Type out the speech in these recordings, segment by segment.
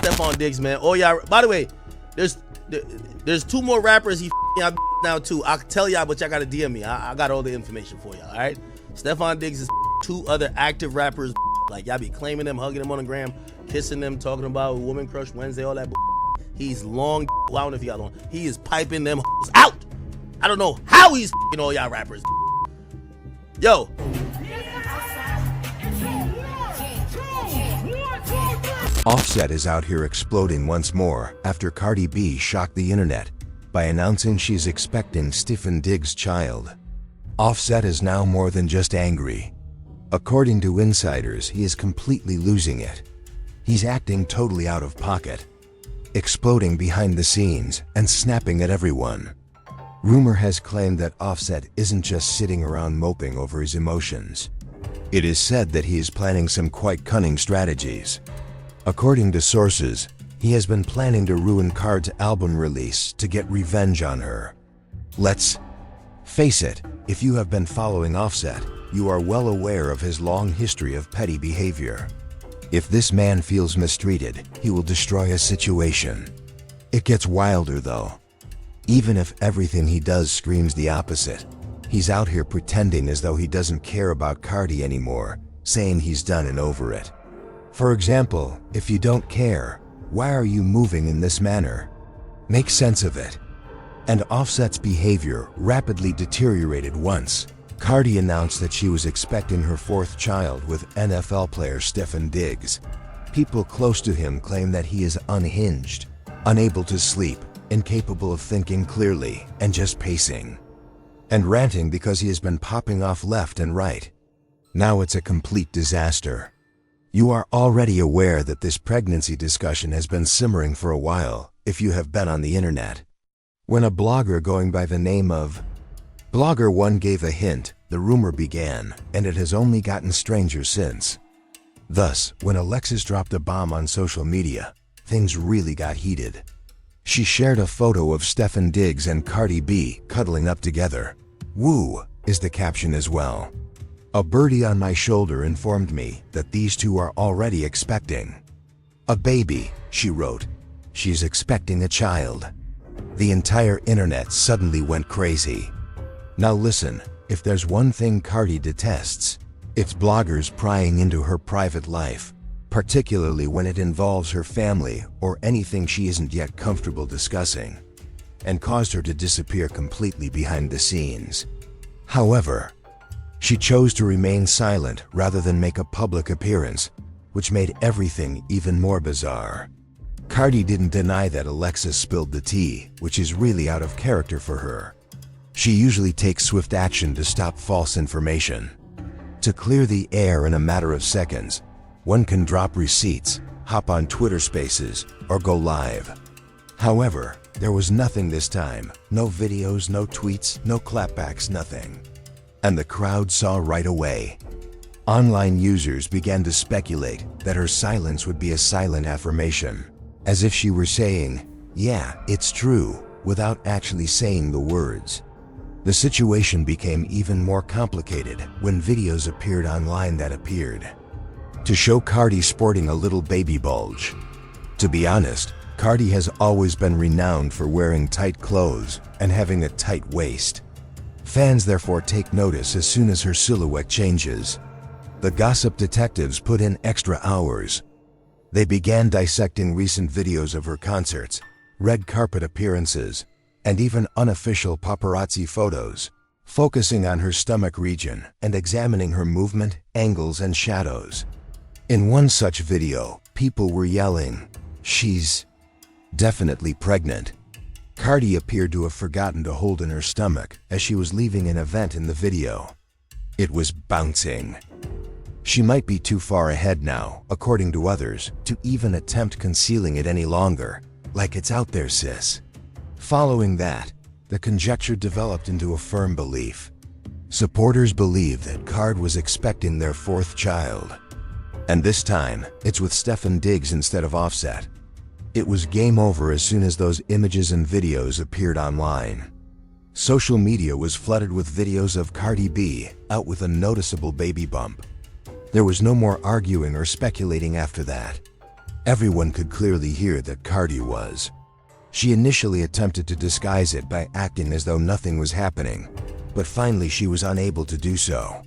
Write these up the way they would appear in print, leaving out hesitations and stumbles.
Stefon Diggs, man. Oh yeah. By the way, there's 2 more rappers he y'all now too. I'll tell y'all, but y'all gotta DM me. I got all the information for y'all. All right. Stefon Diggs is 2 other active rappers. Like y'all be claiming them, hugging them on the gram, kissing them, talking about Woman Crush Wednesday, all that. He's long. Well, I don't know if he got long. He is piping them out. I don't know how he's all y'all rappers. Yo. Offset is out here exploding once more after Cardi B shocked the internet by announcing she's expecting Stefon Diggs' child. Offset is now more than just angry. According to insiders, he is completely losing it. He's acting totally out of pocket, exploding behind the scenes and snapping at everyone. Rumor has claimed that Offset isn't just sitting around moping over his emotions. It is said that he is planning some quite cunning strategies. According to sources, he has been planning to ruin Cardi's album release to get revenge on her. Let's face it, if you have been following Offset, you are well aware of his long history of petty behavior. If this man feels mistreated, he will destroy a situation. It gets wilder though. Even if everything he does screams the opposite, he's out here pretending as though he doesn't care about Cardi anymore, saying he's done and over it. For example, if you don't care, why are you moving in this manner? Make sense of it. And Offset's behavior rapidly deteriorated once Cardi announced that she was expecting her 4th child with NFL player Stefon Diggs. People close to him claim that he is unhinged, unable to sleep, incapable of thinking clearly, and just pacing and ranting because he has been popping off left and right. Now it's a complete disaster. You are already aware that this pregnancy discussion has been simmering for a while if you have been on the internet. When a blogger going by the name of Blogger One gave a hint, the rumor began, and it has only gotten stranger since. Thus, when Alexis dropped a bomb on social media, things really got heated. She shared a photo of Stefon Diggs and Cardi B cuddling up together. "Woo" is the caption as well. A birdie on my shoulder informed me that these two are already expecting a baby, she wrote. She's expecting a child. The entire internet suddenly went crazy. Now listen, if there's one thing Cardi detests, it's bloggers prying into her private life, particularly when it involves her family or anything she isn't yet comfortable discussing, and caused her to disappear completely behind the scenes. However, she chose to remain silent rather than make a public appearance, which made everything even more bizarre. Cardi didn't deny that Alexis spilled the tea, which is really out of character for her. She usually takes swift action to stop false information. To clear the air in a matter of seconds, one can drop receipts, hop on Twitter Spaces, or go live. However, there was nothing this time. No videos, no tweets, no clapbacks, nothing. And the crowd saw right away. Online users began to speculate that her silence would be a silent affirmation, as if she were saying, "Yeah, it's true," without actually saying the words. The situation became even more complicated when videos appeared online that appeared to show Cardi sporting a little baby bulge. To be honest, Cardi has always been renowned for wearing tight clothes and having a tight waist. Fans therefore take notice as soon as her silhouette changes. The gossip detectives put in extra hours. They began dissecting recent videos of her concerts, red carpet appearances, and even unofficial paparazzi photos, focusing on her stomach region and examining her movement, angles, and shadows. In one such video, people were yelling, "She's definitely pregnant." Cardi appeared to have forgotten to hold in her stomach as she was leaving an event in the video. It was bouncing. She might be too far ahead now, according to others, to even attempt concealing it any longer. Like it's out there, sis. Following that, the conjecture developed into a firm belief. Supporters believe that Cardi was expecting their 4th child. And this time, it's with Stefon Diggs instead of Offset. It was game over as soon as those images and videos appeared online. Social media was flooded with videos of Cardi B out with a noticeable baby bump. There was no more arguing or speculating after that. Everyone could clearly hear that Cardi was. She initially attempted to disguise it by acting as though nothing was happening, but finally she was unable to do so.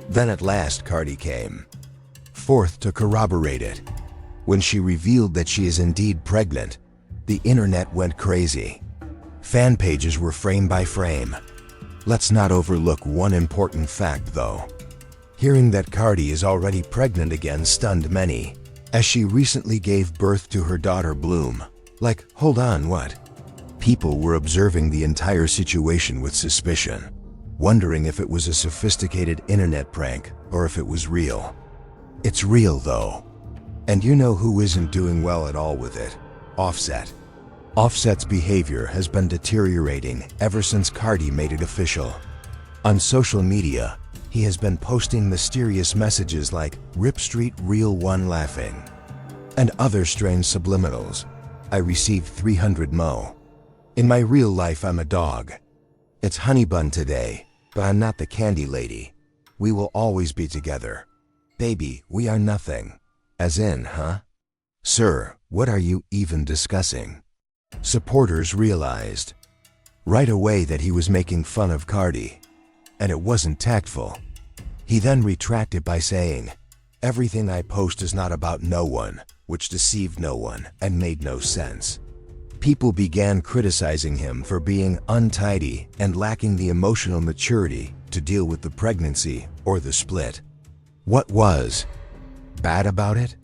Then at last Cardi came forth to corroborate it. When she revealed that she is indeed pregnant, the internet went crazy. Fan pages were frame by frame. Let's not overlook one important fact though. Hearing that Cardi is already pregnant again stunned many, as she recently gave birth to her daughter Bloom. Like, hold on, what? People were observing the entire situation with suspicion, wondering if it was a sophisticated internet prank or if it was real. It's real though. And you know who isn't doing well at all with it? Offset. Offset's behavior has been deteriorating ever since Cardi made it official. On social media, he has been posting mysterious messages like "Rip Street Real One Laughing" and other strange subliminals. I received 300 mo. In my real life I'm a dog. It's Honey Bun today, but I'm not the candy lady. We will always be together. Baby, we are nothing. As in, huh? Sir, what are you even discussing? Supporters realized right away that he was making fun of Cardi, and it wasn't tactful. He then retracted by saying, "Everything I post is not about no one," which deceived no one and made no sense. People began criticizing him for being untidy and lacking the emotional maturity to deal with the pregnancy or the split. What was bad about it?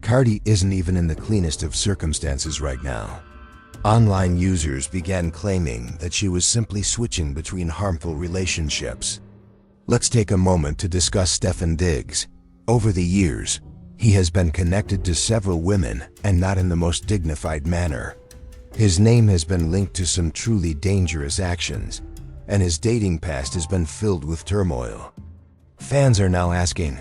Cardi isn't even in the cleanest of circumstances right now. Online users began claiming that she was simply switching between harmful relationships. Let's take a moment to discuss Stefon Diggs. Over the years, he has been connected to several women and not in the most dignified manner. His name has been linked to some truly dangerous actions, and his dating past has been filled with turmoil. Fans are now asking,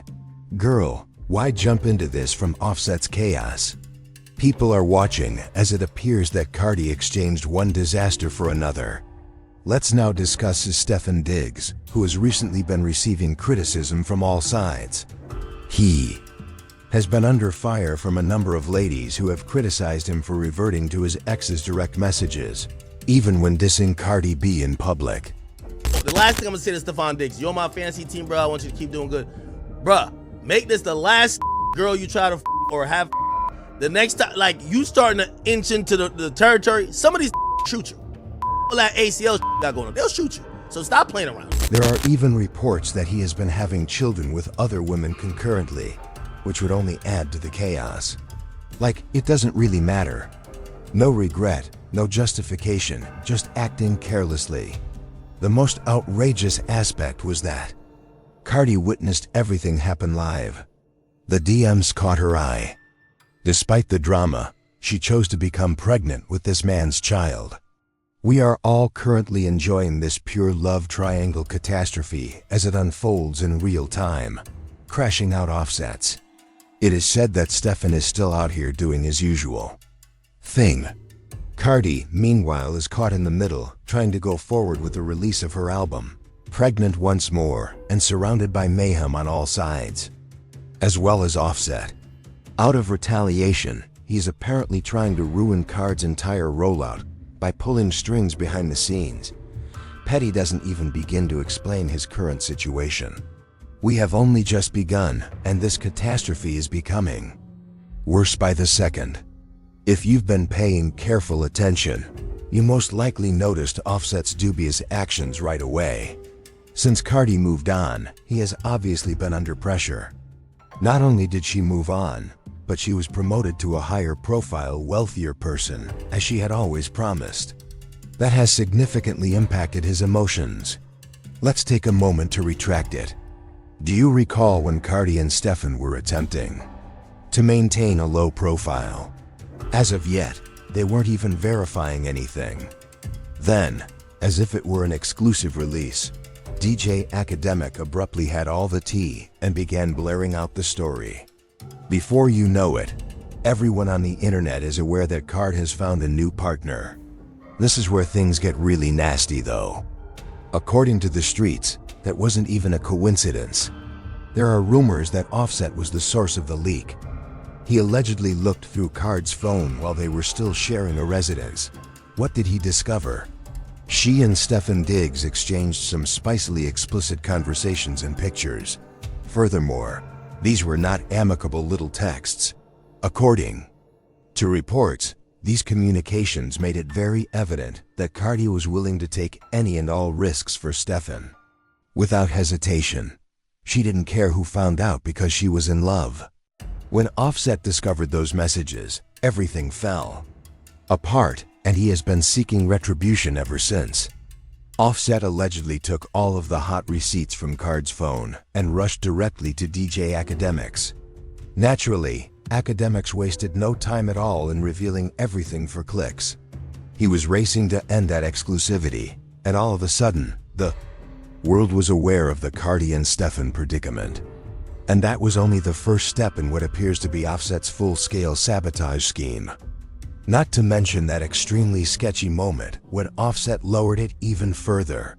"Girl, why jump into this from Offset's chaos?" People are watching as it appears that Cardi exchanged one disaster for another. Let's now discuss Stefon Diggs, who has recently been receiving criticism from all sides. He has been under fire from a number of ladies who have criticized him for reverting to his ex's direct messages, even when dissing Cardi B in public. The last thing I'm gonna say to Stefon Diggs, you're on my fantasy team, bro. I want you to keep doing good. Bruh, make this the last girl you try to or have. The next time, like, you starting to inch into the territory, some of these shoot you. All that ACL got going on, they'll shoot you. So stop playing around. There are even reports that he has been having children with other women concurrently, which would only add to the chaos. Like, it doesn't really matter. No regret, no justification, just acting carelessly. The most outrageous aspect was that Cardi witnessed everything happen live. The DMs caught her eye. Despite the drama, she chose to become pregnant with this man's child. We are all currently enjoying this pure love triangle catastrophe as it unfolds in real time, crashing out Offsets. It is said that Stefon is still out here doing his usual thing. Cardi, meanwhile, is caught in the middle, trying to go forward with the release of her album, pregnant once more and surrounded by mayhem on all sides, as well as Offset. Out of retaliation, he's apparently trying to ruin Card's entire rollout by pulling strings behind the scenes. Petty doesn't even begin to explain his current situation. We have only just begun, and this catastrophe is becoming worse by the second. If you've been paying careful attention, you most likely noticed Offset's dubious actions right away. Since Cardi moved on, he has obviously been under pressure. Not only did she move on, but she was promoted to a higher profile, wealthier person, as she had always promised. That has significantly impacted his emotions. Let's take a moment to retract it. Do you recall when Cardi and Stefon were attempting to maintain a low profile? As of yet, they weren't even verifying anything. Then, as if it were an exclusive release, DJ Academic abruptly had all the tea and began blaring out the story. Before you know it, everyone on the internet is aware that Card has found a new partner. This is where things get really nasty though. According to the streets, that wasn't even a coincidence. There are rumors that Offset was the source of the leak. He allegedly looked through Card's phone while they were still sharing a residence. What did he discover? She and Stefon Diggs exchanged some spicily explicit conversations and pictures. Furthermore, these were not amicable little texts. According to reports, these communications made it very evident that Cardi was willing to take any and all risks for Stefon. Without hesitation, she didn't care who found out because she was in love. When Offset discovered those messages, everything fell apart, and he has been seeking retribution ever since. Offset allegedly took all of the hot receipts from Card's phone and rushed directly to DJ Academics. Naturally, Academics wasted no time at all in revealing everything for clicks. He was racing to end that exclusivity, and all of a sudden, the world was aware of the Cardi and Stefon predicament. And that was only the first step in what appears to be Offset's full-scale sabotage scheme. Not to mention that extremely sketchy moment when Offset lowered it even further.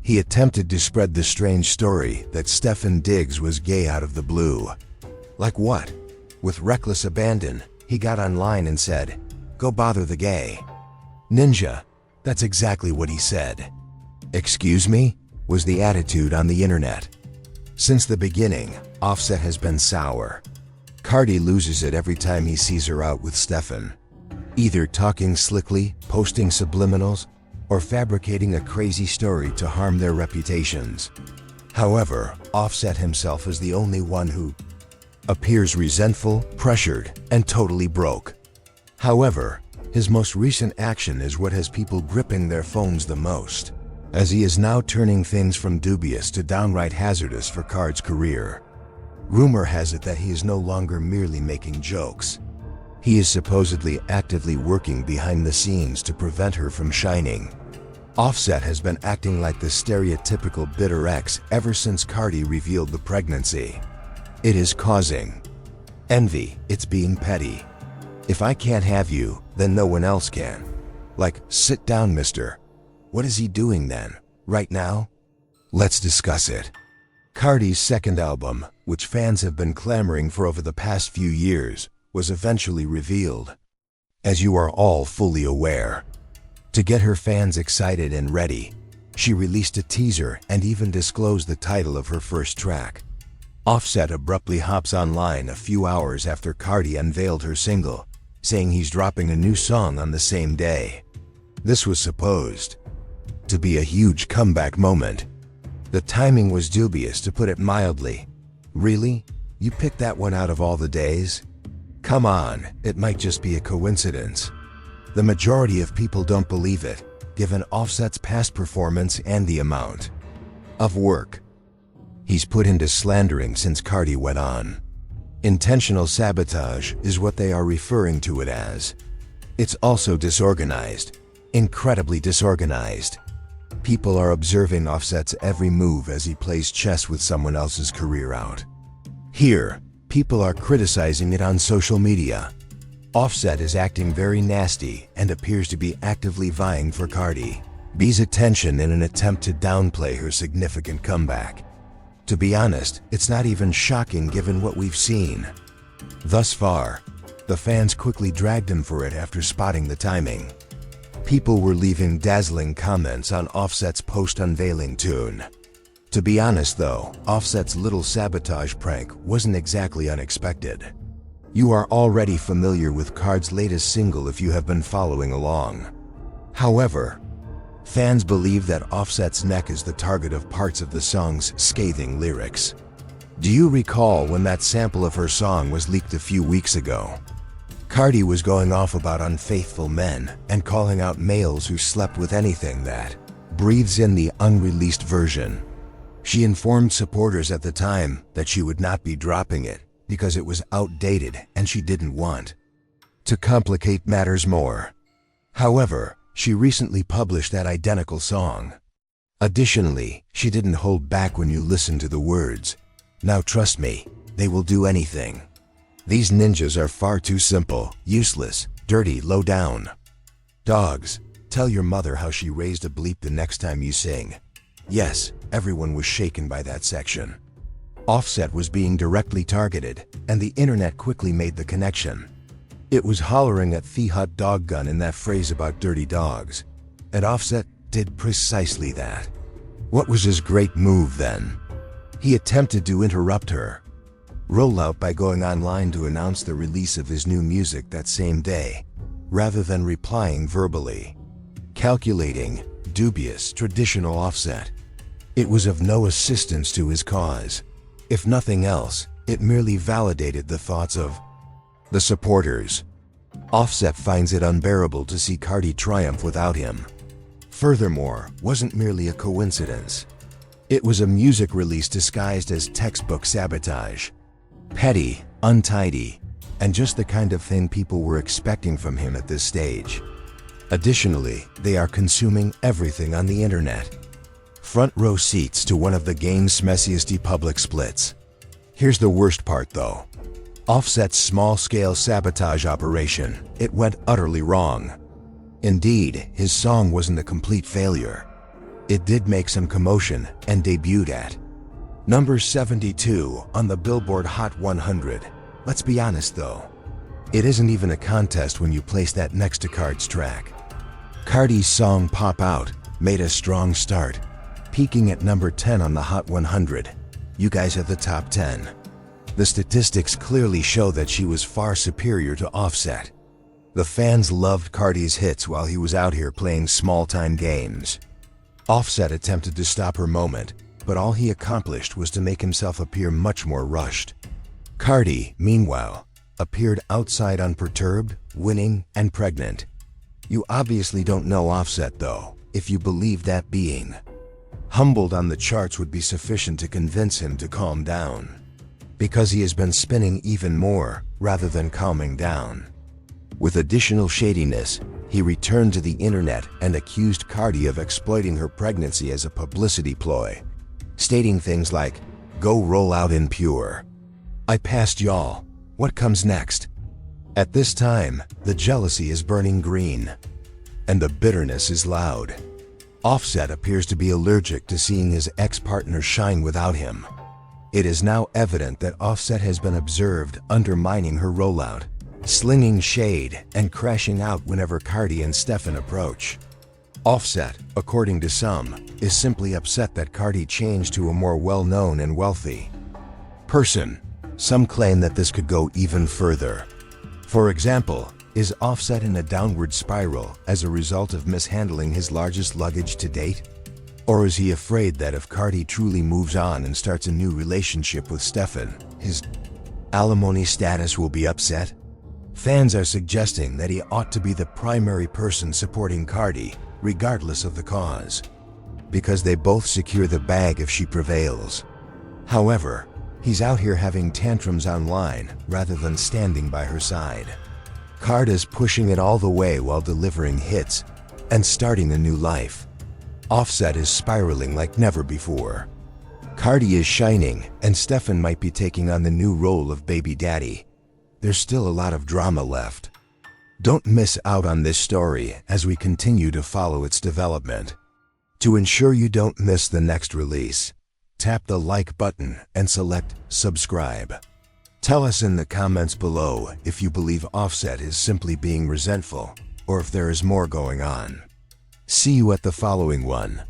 He attempted to spread the strange story that Stefon Diggs was gay out of the blue. Like what? With reckless abandon, he got online and said, "Go bother the gay." Ninja, that's exactly what he said. "Excuse me?" was the attitude on the internet. Since the beginning, Offset has been sour. Cardi loses it every time he sees her out with Stefon. Either talking slickly, posting subliminals, or fabricating a crazy story to harm their reputations. However, Offset himself is the only one who appears resentful, pressured, and totally broke. However, his most recent action is what has people gripping their phones the most, as he is now turning things from dubious to downright hazardous for Card's career. Rumor has it that he is no longer merely making jokes. He is supposedly actively working behind the scenes to prevent her from shining. Offset has been acting like the stereotypical bitter ex ever since Cardi revealed the pregnancy. It is causing envy, it's being petty. If I can't have you, then no one else can. Like, sit down, mister. What is he doing then, right now? Let's discuss it. Cardi's second album, which fans have been clamoring for over the past few years, was eventually revealed. As you are all fully aware. To get her fans excited and ready, she released a teaser and even disclosed the title of her first track. Offset abruptly hops online a few hours after Cardi unveiled her single, saying he's dropping a new song on the same day. This was supposed to be a huge comeback moment. The timing was dubious, to put it mildly. Really? You picked that one out of all the days? Come on, it might just be a coincidence. The majority of people don't believe it, given Offset's past performance and the amount of work he's put into slandering since Cardi went on. Intentional sabotage is what they are referring to it as. It's also disorganized, incredibly disorganized. People are observing Offset's every move as he plays chess with someone else's career out. Here, people are criticizing it on social media. Offset is acting very nasty and appears to be actively vying for Cardi B's attention in an attempt to downplay her significant comeback. To be honest, it's not even shocking given what we've seen thus far. The fans quickly dragged him for it after spotting the timing. People were leaving dazzling comments on Offset's post-unveiling tune. To be honest though, Offset's little sabotage prank wasn't exactly unexpected. You are already familiar with Card's latest single if you have been following along. However, fans believe that Offset's neck is the target of parts of the song's scathing lyrics. Do you recall when that sample of her song was leaked a few weeks ago? Cardi was going off about unfaithful men and calling out males who slept with anything that breathes in the unreleased version. She informed supporters at the time that she would not be dropping it because it was outdated and she didn't want to complicate matters more. However, she recently published that identical song. Additionally, she didn't hold back when you listen to the words. Now trust me, they will do anything. These ninjas are far too simple, useless, dirty, low down. Dogs, tell your mother how she raised a bleep the next time you sing. Yes, everyone was shaken by that section. Offset was being directly targeted, and the internet quickly made the connection. It was hollering at the hot dog gun in that phrase about dirty dogs, and Offset did precisely that. What was his great move then? He attempted to interrupt her rollout by going online to announce the release of his new music that same day, rather than replying verbally. Calculating, dubious, traditional Offset. It was of no assistance to his cause. If nothing else, it merely validated the thoughts of the supporters. Offset finds it unbearable to see Cardi triumph without him. Furthermore, wasn't merely a coincidence. It was a music release disguised as textbook sabotage. Petty, untidy, and just the kind of thing people were expecting from him at this stage. Additionally, they are consuming everything on the internet. Front row seats to one of the game's messiest public splits. Here's the worst part though. Offset's small-scale sabotage operation, it went utterly wrong. Indeed, his song wasn't a complete failure. It did make some commotion and debuted at number 72 on the Billboard Hot 100. Let's be honest though, it isn't even a contest when you place that next to Cardi's track. Cardi's song Pop Out made a strong start, peaking at number 10 on the Hot 100. You guys at the top 10. The statistics clearly show that she was far superior to Offset. The fans loved Cardi's hits while he was out here playing small-time games. Offset attempted to stop her moment, but all he accomplished was to make himself appear much more rushed. Cardi, meanwhile, appeared outside unperturbed, winning, and pregnant. You obviously don't know Offset though, if you believe that being humbled on the charts would be sufficient to convince him to calm down. Because he has been spinning even more, rather than calming down. With additional shadiness, he returned to the internet and accused Cardi of exploiting her pregnancy as a publicity ploy, stating things like, "Go roll out in pure. I passed y'all. What comes next?" At this time, the jealousy is burning green, and the bitterness is loud. Offset appears to be allergic to seeing his ex-partner shine without him. It is now evident that Offset has been observed undermining her rollout, slinging shade, and crashing out whenever Cardi and Stefon approach. Offset, according to some, is simply upset that Cardi changed to a more well-known and wealthy person. Some claim that this could go even further. For example, is Offset in a downward spiral as a result of mishandling his largest luggage to date? Or is he afraid that if Cardi truly moves on and starts a new relationship with Stefon, his alimony status will be upset? Fans are suggesting that he ought to be the primary person supporting Cardi, regardless of the cause, because they both secure the bag if she prevails. However, he's out here having tantrums online rather than standing by her side. Cardi is pushing it all the way while delivering hits and starting a new life. Offset is spiraling like never before. Cardi is shining, and Stefon might be taking on the new role of baby daddy. There's still a lot of drama left. Don't miss out on this story as we continue to follow its development. To ensure you don't miss the next release, tap the like button and select subscribe. Tell us in the comments below if you believe Offset is simply being resentful or if there is more going on. See you at the following one.